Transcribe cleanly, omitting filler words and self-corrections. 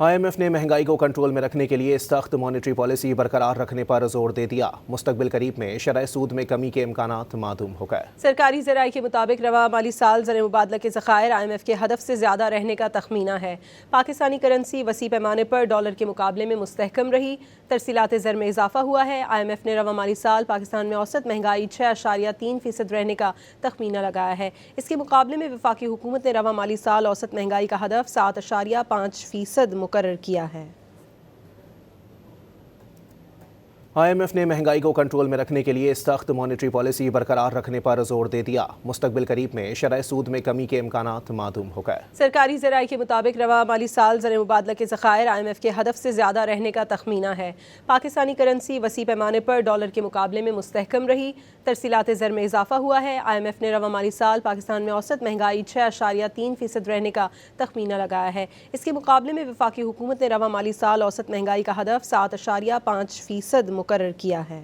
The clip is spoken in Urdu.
IMF نے مہنگائی کو کنٹرول میں رکھنے کے لیے سخت مانیٹری پالیسی برقرار رکھنے پر زور دے دیا۔ مستقبل قریب میں شرح سود میں کمی کے امکانات معدوم ہو گئے۔ سرکاری ذرائع کے مطابق رواں مالی سال زر مبادلہ کے ذخائر IMF کے ہدف سے زیادہ رہنے کا تخمینہ ہے۔ پاکستانی کرنسی وسیع پیمانے پر ڈالر کے مقابلے میں مستحکم رہی۔ ترسیلات زر میں اضافہ ہوا ہے۔ IMF نے رواں مالی سال پاکستان میں اوسط مہنگائی 6.3% رہنے کا تخمینہ لگایا ہے۔ اس کے مقابلے میں وفاقی حکومت نے رواں مالی سال اوسط مہنگائی کا ہدف 7.5% مقرر کیا ہے۔ IMF نے مہنگائی کو کنٹرول میں رکھنے کے لیے سخت مانیٹری پالیسی برقرار رکھنے پر زور دے دیا۔ مستقبل قریب میں شرح سود میں کمی کے امکانات معدوم ہو گئے۔ سرکاری ذرائع کے مطابق رواں مالی سال زر مبادلہ کے ذخائر IMF کے ہدف سے زیادہ رہنے کا تخمینہ ہے۔ پاکستانی کرنسی وسیع پیمانے پر ڈالر کے مقابلے میں مستحکم رہی۔ ترسیلات زر میں اضافہ ہوا ہے۔ IMF نے رواں مالی سال پاکستان میں اوسط مہنگائی 6.3% رہنے کا تخمینہ لگایا ہے۔ اس کے مقابلے میں وفاقی حکومت نے رواں مالی سال اوسط مہنگائی کا ہدف 7.5% مقرر کیا ہے۔